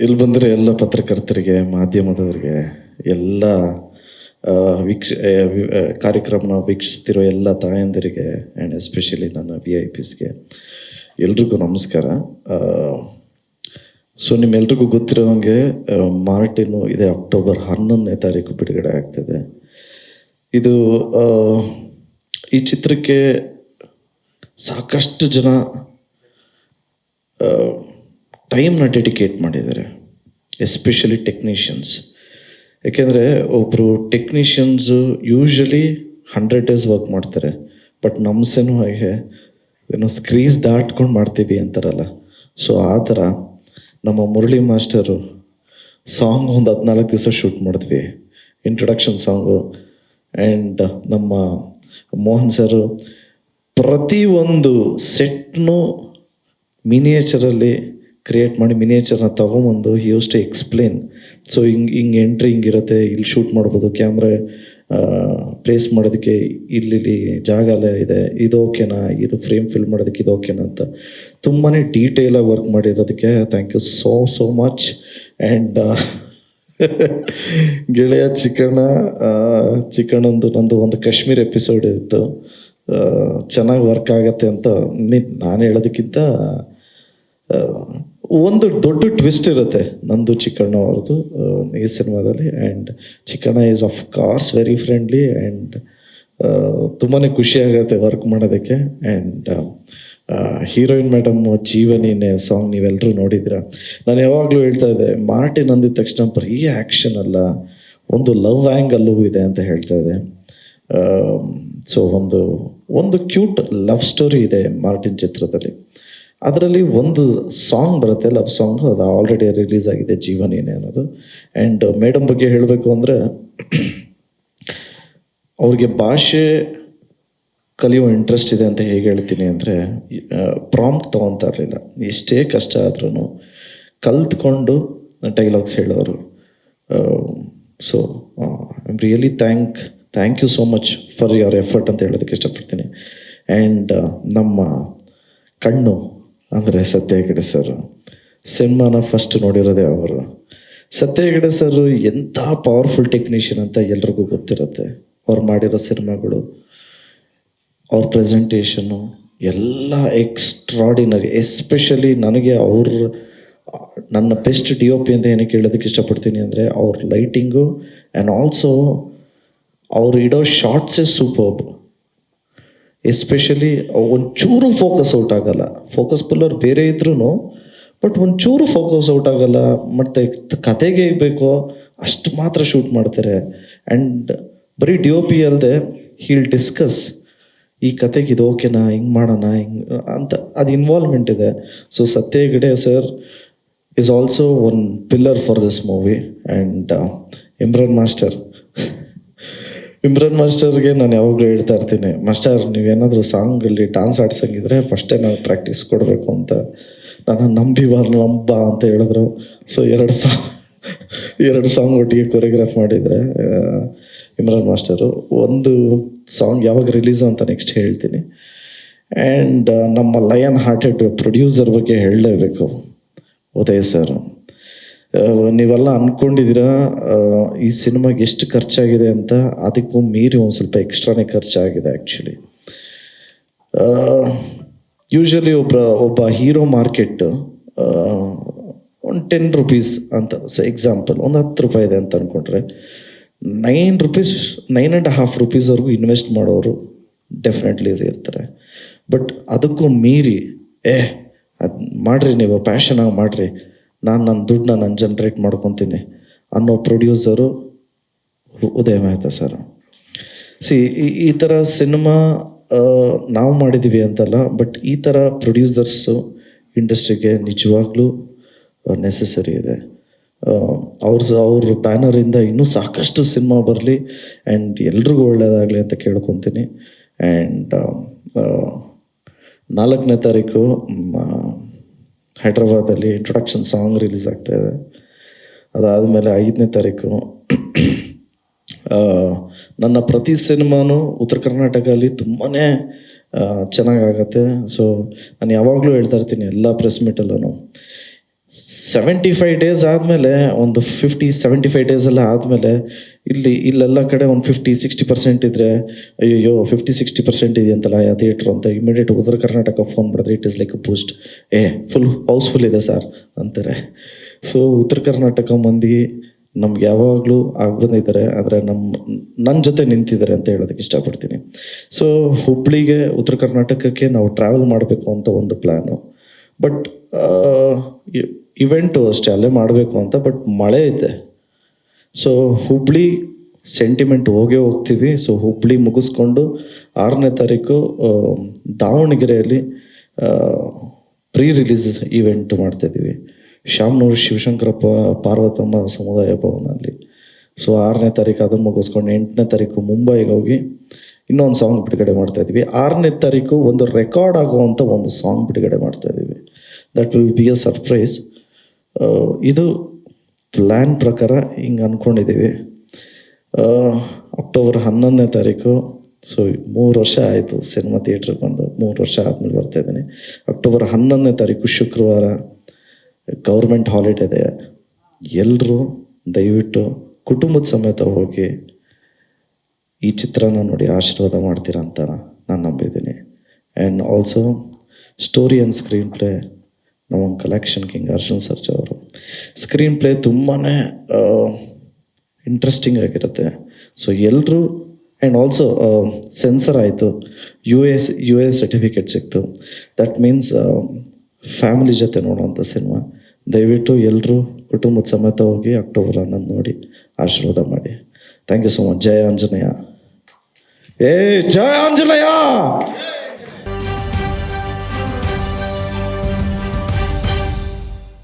ಇಲ್ಲಿ ಬಂದರೆ ಎಲ್ಲ ಪತ್ರಕರ್ತರಿಗೆ, ಮಾಧ್ಯಮದವರಿಗೆ, ಎಲ್ಲ ಕಾರ್ಯಕ್ರಮನ ವೀಕ್ಷಿಸ್ತಿರೋ ಎಲ್ಲ ತಾಯಂದಿರಿಗೆ ಆ್ಯಂಡ್ ಎಸ್ಪೆಷಲಿ ನನ್ನ VIPsಗೆ ಎಲ್ರಿಗೂ ನಮಸ್ಕಾರ. ಸೊ ನಿಮ್ಮೆಲ್ರಿಗೂ ಗೊತ್ತಿರೋಂಗೆ ಮಾರ್ಟಿನು ಇದೇ ಅಕ್ಟೋಬರ್ 11ನೇ ತಾರೀಕು ಬಿಡುಗಡೆ ಆಗ್ತದೆ. ಇದು ಈ ಚಿತ್ರಕ್ಕೆ ಸಾಕಷ್ಟು ಜನ ಟೈಮ್ನ ಡೆಡಿಕೇಟ್ ಮಾಡಿದ್ದಾರೆ, ಎಸ್ಪೆಷಲಿ ಟೆಕ್ನಿಷಿಯನ್ಸ್. ಯಾಕೆಂದರೆ ಒಬ್ಬರು ಟೆಕ್ನಿಷಿಯನ್ಸು ಯೂಶ್ವಲಿ 100 days ವರ್ಕ್ ಮಾಡ್ತಾರೆ, ಬಟ್ ನಮ್ಸೇನೂ ಹಾಗೆ ಏನೋ ಸ್ಕ್ರೀಸ್ ದಾಟ್ಕೊಂಡು ಮಾಡ್ತೀವಿ ಅಂತಾರಲ್ಲ, ಸೊ ಆ ಥರ ನಮ್ಮ ಮುರಳಿ ಮಾಸ್ಟರು ಸಾಂಗ್ ಒಂದು 14 ದಿವಸ ಶೂಟ್ ಮಾಡಿದ್ವಿ, ಇಂಟ್ರೊಡಕ್ಷನ್ ಸಾಂಗು. ಆ್ಯಂಡ್ ನಮ್ಮ ಮೋಹನ್ ಸರು ಪ್ರತಿಯೊಂದು ಸೆಟ್ನು ಮಿನಿಯೇಚರಲ್ಲಿ ಕ್ರಿಯೇಟ್ ಮಾಡಿ ಮಿನಿಯೇಚರ್ನ ತೊಗೊಂಬಂದು he use to explain. So ಹಿಂಗೆ ಎಂಟ್ರಿ ಹಿಂಗಿರುತ್ತೆ, ಇಲ್ಲಿ ಶೂಟ್ ಮಾಡ್ಬೋದು, ಕ್ಯಾಮ್ರಾ ಪ್ಲೇಸ್ ಮಾಡೋದಕ್ಕೆ ಇಲ್ಲಿ ಜಾಗ ಎಲ್ಲ ಇದೆ, ಇದು ಓಕೆನಾ, ಇದು ಫ್ರೇಮ್ ಫಿಲ್ ಮಾಡೋದಕ್ಕೆ ಇದು ಓಕೆನಾ ಅಂತ ತುಂಬಾ ಡೀಟೇಲಾಗಿ ವರ್ಕ್ ಮಾಡಿರೋದಕ್ಕೆ thank you so much. And ಗೆಳೆಯ ಚಿಕಣ್ಣಂದು ನಂದು ಒಂದು ಕಾಶ್ಮೀರ್ ಎಪಿಸೋಡ್ ಇತ್ತು, ಚೆನ್ನಾಗಿ ವರ್ಕ್ ಆಗತ್ತೆ ಅಂತ ನಾನು ಹೇಳೋದಕ್ಕಿಂತ ಒಂದು ದೊಡ್ಡ ಟ್ವಿಸ್ಟ್ ಇರುತ್ತೆ ನಂದು ಚಿಕ್ಕಣ್ಣ ಅವ್ರದ್ದು ಈ ಸಿನಿಮಾದಲ್ಲಿ. And Chikkanna is of course very friendly and ತುಂಬಾ ಖುಷಿ ಆಗುತ್ತೆ ವರ್ಕ್ ಮಾಡೋದಕ್ಕೆ. ಆ್ಯಂಡ್ ಹೀರೋಯಿನ್ ಮೇಡಮ್ ಜೀವನಿನೇ ಸಾಂಗ್ ನೀವೆಲ್ಲರೂ ನೋಡಿದ್ದೀರ. ನಾನು ಯಾವಾಗಲೂ ಹೇಳ್ತಾ ಇದ್ದೆ, ಮಾರ್ಟಿನ್ ಅಂದಿದ ತಕ್ಷಣ ಬರೀ ಆ್ಯಕ್ಷನ್ ಅಲ್ಲ, ಒಂದು ಲವ್ ಆ್ಯಂಗಲ್ಲೂ ಇದೆ ಅಂತ ಹೇಳ್ತಾ ಇದ್ದೆ. ಸೊ ಒಂದು ಕ್ಯೂಟ್ ಲವ್ ಸ್ಟೋರಿ ಇದೆ ಮಾರ್ಟಿನ್ ಚಿತ್ರದಲ್ಲಿ. ಅದರಲ್ಲಿ ಒಂದು ಸಾಂಗ್ ಬರುತ್ತೆ, ಲವ್ ಸಾಂಗ್, ಅದು ಆಲ್ರೆಡಿ ರಿಲೀಸ್ ಆಗಿದೆ, ಜೀವನೇನೆ ಅನ್ನೋದು. ಆ್ಯಂಡ್ ಮೇಡಮ್ ಬಗ್ಗೆ ಹೇಳಬೇಕು ಅಂದರೆ ಅವ್ರಿಗೆ ಭಾಷೆ ಕಲಿಯೋ ಇಂಟ್ರೆಸ್ಟ್ ಇದೆ ಅಂತ ಹೇಗೆ ಹೇಳ್ತೀನಿ ಅಂದರೆ, ಪ್ರಾಂಪ್ಟ್ ತೊಗೊತಾ ಇರಲಿಲ್ಲ, ಎಷ್ಟೇ ಕಷ್ಟ ಆದ್ರೂ ಕಲ್ತ್ಕೊಂಡು ಡೈಲಾಗ್ಸ್ ಹೇಳೋರು. So I am really thank you so much for your effort ಅಂತ ಹೇಳೋದಕ್ಕೆ ಇಷ್ಟಪಡ್ತೀನಿ. ಆ್ಯಂಡ್ ನಮ್ಮ ಕಣ್ಣು ಅಂದರೆ ಸತ್ಯ ಹೆಗಡೆ ಸರ್, ಸಿನಿಮಾನ ಫಸ್ಟ್ ನೋಡಿರೋದೇ ಅವರು. ಸತ್ಯ ಹೆಗಡೆ ಸರ್ ಎಂಥ ಪವರ್ಫುಲ್ ಟೆಕ್ನಿಷಿಯನ್ ಅಂತ ಎಲ್ರಿಗೂ ಗೊತ್ತಿರುತ್ತೆ. ಅವ್ರು ಮಾಡಿರೋ ಸಿನಿಮಾಗಳು, ಅವ್ರ ಪ್ರೆಸೆಂಟೇಷನ್ನು ಎಲ್ಲ ಎಕ್ಸ್ಟ್ರಾಡಿನರಿ. ಎಸ್ಪೆಷಲಿ ನನಗೆ ನನ್ನ ಬೆಸ್ಟ್ DOP ಅಂತ ಏನಕ್ಕೆ ಹೇಳೋದಕ್ಕೆ ಇಷ್ಟಪಡ್ತೀನಿ ಅಂದರೆ, ಅವ್ರ ಲೈಟಿಂಗು ಆ್ಯಂಡ್ ಆಲ್ಸೋ ಅವ್ರು ಇಡೋ ಶಾರ್ಟ್ಸೇ ಸೂಪರ್ಬ್. ಎಸ್ಪೆಷಲಿ ಒಂಚೂರು ಫೋಕಸ್ ಔಟ್ ಆಗಲ್ಲ, ಫೋಕಸ್ ಪುಲ್ಲರ್ ಬೇರೆ ಇದ್ರೂ ಬಟ್ ಒಂಚೂರು ಫೋಕಸ್ ಔಟ್ ಆಗಲ್ಲ. ಮತ್ತು ಕತೆಗೆ ಬೇಕೋ ಅಷ್ಟು ಮಾತ್ರ ಶೂಟ್ ಮಾಡ್ತಾರೆ. ಆ್ಯಂಡ್ ಬರೀ DOP ಅಲ್ಲದೆ ಹೀಲ್ ಡಿಸ್ಕಸ್, ಈ ಕತೆಗೆ ಇದು ಓಕೆನಾ, ಹಿಂಗೆ ಮಾಡೋಣ, ಹಿಂಗೆ ಅಂತ ಅದು ಇನ್ವಾಲ್ವ್ಮೆಂಟ್ ಇದೆ. So Satya Hegde sir is also one pillar for this movie. And Imran ಮಾಸ್ಟರ್ಗೆ ನಾನು ಯಾವಾಗಲೂ ಹೇಳ್ತಾ ಇರ್ತೀನಿ, ಮಾಸ್ಟರ್ ನೀವೇನಾದರೂ ಸಾಂಗಲ್ಲಿ ಡ್ಯಾನ್ಸ್ ಆಡ್ಸಂಗಿದ್ರೆ ಫಸ್ಟೇ ನಾವು ಪ್ರಾಕ್ಟೀಸ್ ಕೊಡಬೇಕು ಅಂತ. ನಾನು ನಂಬ ಅಂತ ಹೇಳಿದ್ರು. ಸೊ ಎರಡು ಸಾಂಗ್ ಒಟ್ಟಿಗೆ ಕೊರಿಯೋಗ್ರಾಫ್ ಮಾಡಿದರೆ ಇಮ್ರಾನ್ ಮಾಸ್ಟರು. ಒಂದು ಸಾಂಗ್ ಯಾವಾಗ ರಿಲೀಸು ಅಂತ ನೆಕ್ಸ್ಟ್ ಹೇಳ್ತೀನಿ. ಆ್ಯಂಡ್ ನಮ್ಮ ಲಯನ್ ಹಾರ್ಟೆಡ್ ಪ್ರೊಡ್ಯೂಸರ್ ಬಗ್ಗೆ ಹೇಳಲೇಬೇಕು, ಉದಯ್ ಸರ್. ನೀವೆಲ್ಲ ಅಂದ್ಕೊಂಡಿದ್ದೀರಾ ಈ ಸಿನಿಮಾಗೆ ಎಷ್ಟು ಖರ್ಚಾಗಿದೆ ಅಂತ, ಅದಕ್ಕೂ ಮೀರಿ ಒಂದು ಸ್ವಲ್ಪ ಎಕ್ಸ್ಟ್ರಾನೇ ಖರ್ಚಾಗಿದೆ ಆ್ಯಕ್ಚುಲಿ. ಯೂಶ್ವಲಿ ಒಬ್ಬ ಹೀರೋ ಮಾರ್ಕೆಟ್ ಒಂದು 10 rupees ಅಂತ, ಸೊ ಎಕ್ಸಾಂಪಲ್ ಒಂದು 10 ರೂಪಾಯಿ ಇದೆ ಅಂತ ಅಂದ್ಕೊಂಡ್ರೆ, 9.5 rupeesವರೆಗೂ ಇನ್ವೆಸ್ಟ್ ಮಾಡೋರು ಡೆಫಿನೆಟ್ಲಿ ಇರ್ತಾರೆ. ಬಟ್ ಅದಕ್ಕೂ ಮೀರಿ ಅದು ಮಾಡಿರಿ, ನೀವು ಪ್ಯಾಷನಾಗಿ ಮಾಡಿರಿ, ನನ್ನ ದುಡ್ಡನ್ನ ನಾನು ಜನ್ರೇಟ್ ಮಾಡ್ಕೊತೀನಿ ಅನ್ನೋ ಪ್ರೊಡ್ಯೂಸರು ಉದಯ್ ಮೆಹ್ತಾ ಸರ್. ಈ ಥರ ಸಿನಿಮಾ ನಾವು ಮಾಡಿದ್ದೀವಿ ಅಂತಲ್ಲ, ಬಟ್ ಈ ಥರ ಪ್ರೊಡ್ಯೂಸರ್ಸು ಇಂಡಸ್ಟ್ರಿಗೆ ನಿಜವಾಗ್ಲೂ ನೆಸೆಸರಿ ಇದೆ. ಅವ್ರ ಬ್ಯಾನರಿಂದ ಇನ್ನೂ ಸಾಕಷ್ಟು ಸಿನಿಮಾ ಬರಲಿ ಆ್ಯಂಡ್ ಎಲ್ರಿಗೂ ಒಳ್ಳೆಯದಾಗಲಿ ಅಂತ ಕೇಳ್ಕೊತೀನಿ. ಆ್ಯಂಡ್ 4ನೇ ತಾರೀಕು ಹೈದ್ರಾಬಾದಲ್ಲಿ ಇಂಟ್ರೊಡಕ್ಷನ್ ಸಾಂಗ್ ರಿಲೀಸ್ ಆಗ್ತಾಯಿದೆ. ಅದಾದಮೇಲೆ 5ನೇ ತಾರೀಕು ನನ್ನ ಪ್ರತಿ ಸಿನಿಮಾನು ಉತ್ತರ ಕರ್ನಾಟಕದಲ್ಲಿ ತುಂಬಾ ಚೆನ್ನಾಗಾಗತ್ತೆ. ಸೊ ನಾನು ಯಾವಾಗಲೂ ಹೇಳ್ತಾ ಇರ್ತೀನಿ ಎಲ್ಲ ಪ್ರೆಸ್ ಮೀಟಲ್ಲೂ, 75 ಡೇಸ್ ಆದಮೇಲೆ ಒಂದು 75 ಡೇಸ್ ಎಲ್ಲ ಆದಮೇಲೆ ಇಲ್ಲೆಲ್ಲ ಕಡೆ ಒಂದು 50-60% ಇದ್ದರೆ ಅಯ್ಯೋ 50-60% ಇದೆಯಂತಲ್ಲ ಆ ಥಿಯೇಟ್ರ್ ಅಂತ ಇಮಿಡಿಯೇಟ್ ಉತ್ತರ ಕರ್ನಾಟಕ ಫೋನ್ ಮಾಡಿದ್ರೆ it is like a boost. Full housefull ಇದೆ ಸರ್ ಅಂತಾರೆ. ಸೊ ಉತ್ತರ ಕರ್ನಾಟಕ ಮಂದಿ ನಮ್ಗೆ ಯಾವಾಗಲೂ ಬಂದಿದ್ದಾರೆ, ಆದರೆ ನನ್ನ ಜೊತೆ ನಿಂತಿದ್ದಾರೆ ಅಂತ ಹೇಳೋದಕ್ಕೆ ಇಷ್ಟಪಡ್ತೀನಿ. ಸೊ ಹುಬ್ಳಿಗೆ ಉತ್ತರ ಕರ್ನಾಟಕಕ್ಕೆ ನಾವು ಟ್ರಾವೆಲ್ ಮಾಡಬೇಕು ಅಂತ ಒಂದು ಪ್ಲ್ಯಾನು. ಬಟ್ ಇವೆಂಟು ಅಷ್ಟೇ ಅಲ್ಲೇ ಮಾಡಬೇಕು ಅಂತ, ಬಟ್ ಮಳೆ ಇದೆ. ಸೊ ಹುಬ್ಳಿ ಸೆಂಟಿಮೆಂಟ್ ಹೋಗ್ತೀವಿ. ಸೊ ಹುಬ್ಳಿ ಮುಗಿಸ್ಕೊಂಡು 6ನೇ ತಾರೀಕು ದಾವಣಗೆರೆಯಲ್ಲಿ ಪ್ರೀ ರಿಲೀಸ್ ಈವೆಂಟ್ ಮಾಡ್ತಾಯಿದ್ದೀವಿ, ಶಾಮನೂರು ಶಿವಶಂಕರ ಪಾರ್ವತಮ್ಮ ಸಮುದಾಯ ಭವನಲ್ಲಿ. ಸೊ 6ನೇ ತಾರೀಕು ಅದನ್ನು ಮುಗಿಸ್ಕೊಂಡು 8ನೇ ತಾರೀಕು ಮುಂಬೈಗೆ ಹೋಗಿ ಇನ್ನೊಂದು ಸಾಂಗ್ ಬಿಡುಗಡೆ ಮಾಡ್ತಾಯಿದ್ವಿ. 6ನೇ ತಾರೀಕು ಒಂದು ರೆಕಾರ್ಡ್ ಆಗುವಂಥ ಒಂದು ಸಾಂಗ್ ಬಿಡುಗಡೆ ಮಾಡ್ತಾಯಿದ್ದೀವಿ. That will be a surprise. ಇದು ಪ್ಲ್ಯಾನ್ ಪ್ರಕಾರ ಹಿಂಗೆ ಅಂದ್ಕೊಂಡಿದ್ದೀವಿ. ಅಕ್ಟೋಬರ್ 11ನೇ ತಾರೀಕು, ಸೊ 3 ವರ್ಷ ಆಯಿತು ಸಿನಿಮಾ ಥಿಯೇಟ್ರಿಗೆ ಬಂದು, 3 ವರ್ಷ ಆದಮೇಲೆ ಬರ್ತಾಯಿದ್ದೀನಿ. ಅಕ್ಟೋಬರ್ 11ನೇ ತಾರೀಕು ಶುಕ್ರವಾರ, ಗೌರ್ಮೆಂಟ್ ಹಾಲಿಡೇ ಇದೆ. ಎಲ್ಲರೂ ದಯವಿಟ್ಟು ಕುಟುಂಬದ ಸಮೇತ ಹೋಗಿ ಈ ಚಿತ್ರನ ನೋಡಿ ಆಶೀರ್ವಾದ ಮಾಡ್ತೀರಾ ಅಂತ ನಾನು ನಂಬಿದ್ದೀನಿ. And also story and screen play ನಮ್ಮ ಕಲೆಕ್ಷನ್ ಕಿಂಗ್ ಅರ್ಜುನ್ ಸರ್ಜಾ ಅವರು. ಸ್ಕ್ರೀನ್ ಪ್ಲೇ ತುಂಬಾ ಇಂಟ್ರೆಸ್ಟಿಂಗ್ ಆಗಿರುತ್ತೆ. ಸೊ ಎಲ್ಲರೂ, ಆ್ಯಂಡ್ ಆಲ್ಸೋ ಸೆನ್ಸರ್ ಆಯಿತು, ಯು ಎ ಸರ್ಟಿಫಿಕೇಟ್ ಸಿಕ್ತು. ದಟ್ ಮೀನ್ಸ್ ಫ್ಯಾಮಿಲಿ ಜೊತೆ ನೋಡುವಂಥ ಸಿನಿಮಾ. ದಯವಿಟ್ಟು ಎಲ್ಲರೂ ಕುಟುಂಬದ ಸಮೇತ ಹೋಗಿ ಅಕ್ಟೋಬರ್ 11 ನೋಡಿ ಆಶೀರ್ವಾದ ಮಾಡಿ. Thank you so much. ಜಯ ಆಂಜನೇಯ. ಜಯ ಆಂಜನೇಯ.